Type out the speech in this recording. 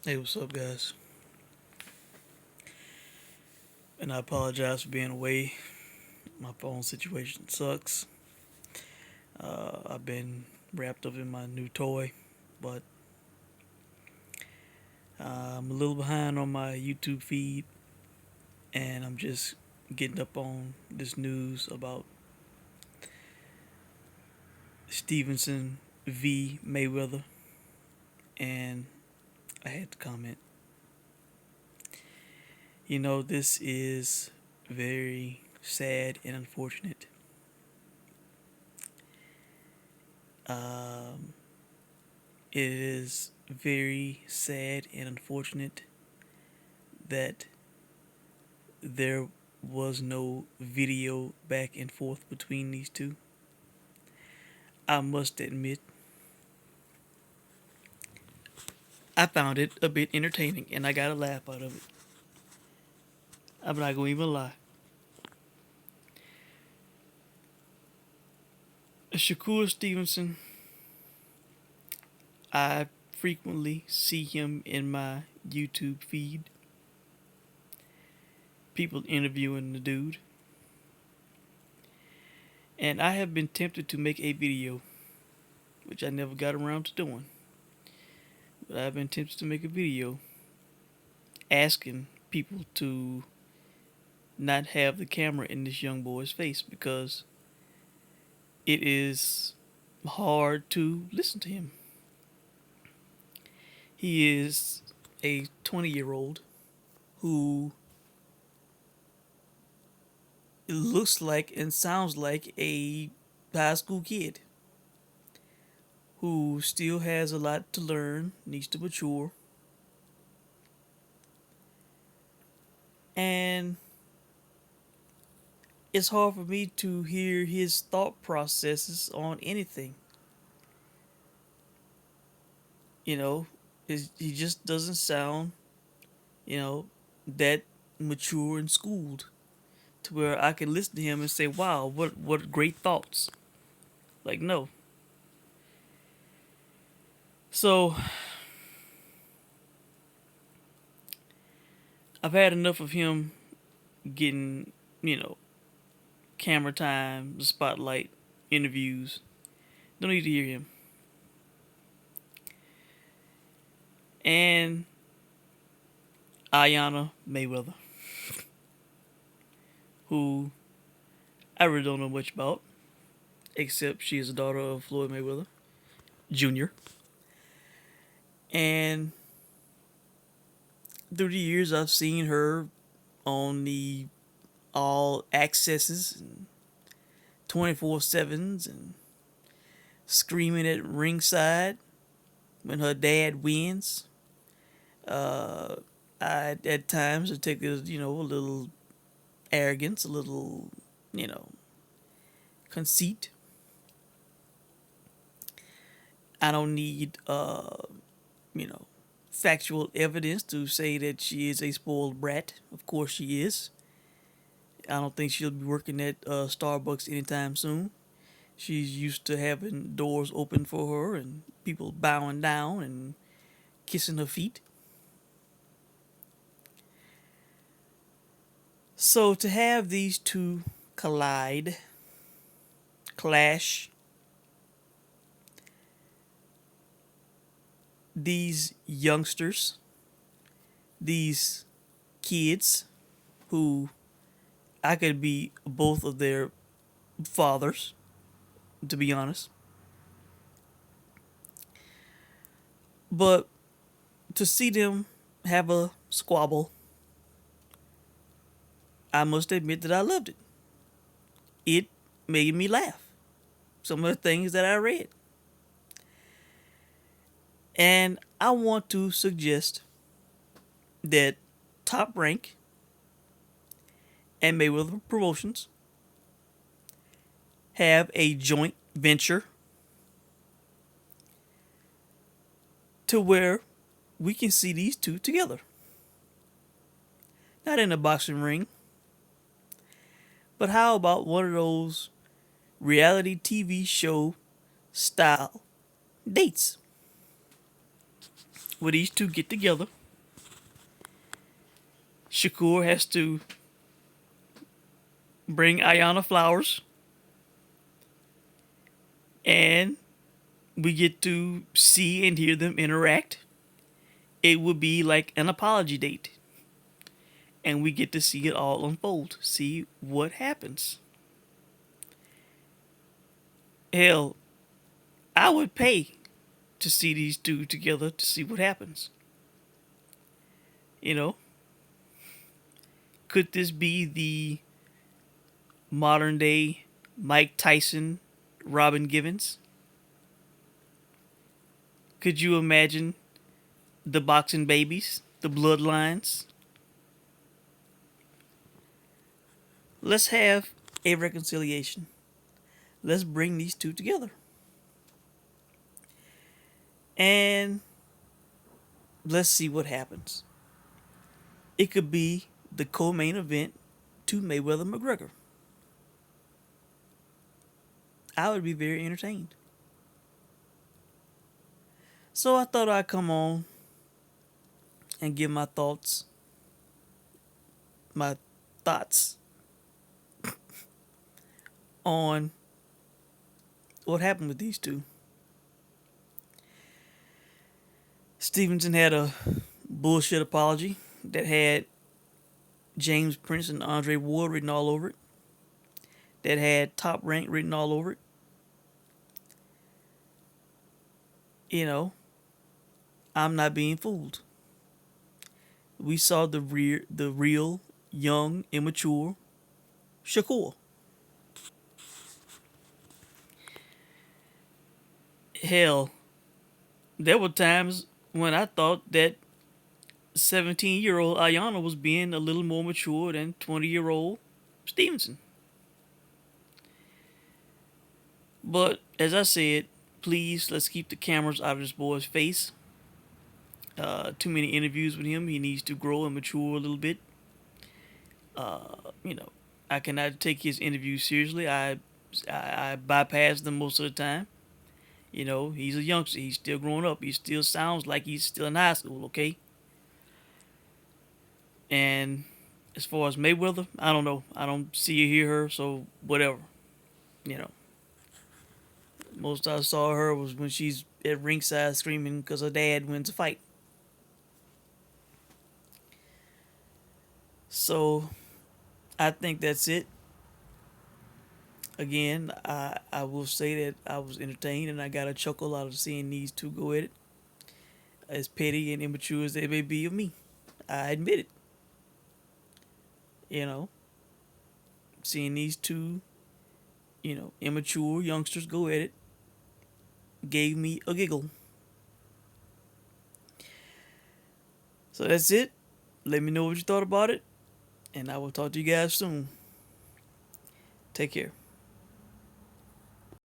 Hey, what's up, guys? And I apologize for being away. My phone situation sucks. I've been wrapped up in my new toy, but I'm a little behind on my YouTube feed, and I'm just getting up on this news about Stevenson v. Mayweather, and I had to comment. This is very sad and unfortunate. Um, it is very sad and unfortunate that there was no video back and forth between these two. I must admit, I found it a bit entertaining and I got a laugh out of it. I'm not going to even lie. Shakur Stevenson, I frequently see him in my YouTube feed. People interviewing the dude. And I have been tempted to make a video, which I never got around to doing. But I've been tempted to make a video asking people to not have the camera in this young boy's face because it is hard to listen to him. He is a 20-year-old who looks like and sounds like a high school kid who still has a lot to learn, needs to mature, and it's hard for me to hear his thought processes on anything. You know, he just doesn't sound, you know, that mature and schooled to where I can listen to him and say, "Wow, what great thoughts." Like no. So, I've had enough of him getting, camera time, the spotlight, interviews. Don't need to hear him. And Iyanna Mayweather, who I really don't know much about, except she is the daughter of Floyd Mayweather Jr. And through the years, I've seen her on the all accesses and 24/7s and screaming at ringside when her dad wins. Uh, I at times it take a little arrogance, a little you know conceit. I don't need you know factual evidence to say that she is a spoiled brat. Of course she is. I don't think she'll be working at Starbucks anytime soon. She's used to having doors open for her and people bowing down and kissing her feet. So to have these two collide, clash, these youngsters, these kids who I could be both of their fathers, to be honest. But to see them have a squabble, I must admit that I loved it. It made me laugh. Some of the things that I read. And I want to suggest that Top Rank and Mayweather Promotions have a joint venture to where we can see these two together. Not in a boxing ring, but how about one of those reality TV show style dates where these two get together. Shakur has to bring Iyanna flowers, and we get to see and hear them interact. It would be like an apology date, and we get to see it all unfold, see what happens. Hell, I would pay to see these two together to see what happens. You know, could this be the modern day Mike Tyson, Robin Givens? Could you imagine the boxing babies, the bloodlines? Let's have a reconciliation. Let's bring these two together. And let's see what happens. It could be the co main event to Mayweather McGregor. I would be very entertained. So I thought I'd come on and give my thoughts on what happened with these two. Stevenson had a bullshit apology that had James Prince and Andre Ward written all over it, that had Top Rank written all over it. You know, I'm not being fooled. We saw the real young, immature Shakur. Hell, there were times when I thought that 17-year-old Iyanna was being a little more mature than 20-year-old Stevenson. But as I said, please let's keep the cameras out of this boy's face. Too many interviews with him. He needs to grow and mature a little bit. You know, I cannot take his interviews seriously. I bypass them most of the time. You know, he's a youngster. He's still growing up. He still sounds like he's still in high school, okay? And as far as Mayweather, I don't know. I don't see or hear her, so whatever. You know, most I saw her was when she's at ringside screaming because her dad wins a fight. So I think that's it. Again, I will say that I was entertained and I got a chuckle out of seeing these two go at it. As petty and immature as they may be of me, I admit it. You know, seeing these two, immature youngsters go at it gave me a giggle. So that's it. Let me know what you thought about it, and I will talk to you guys soon. Take care.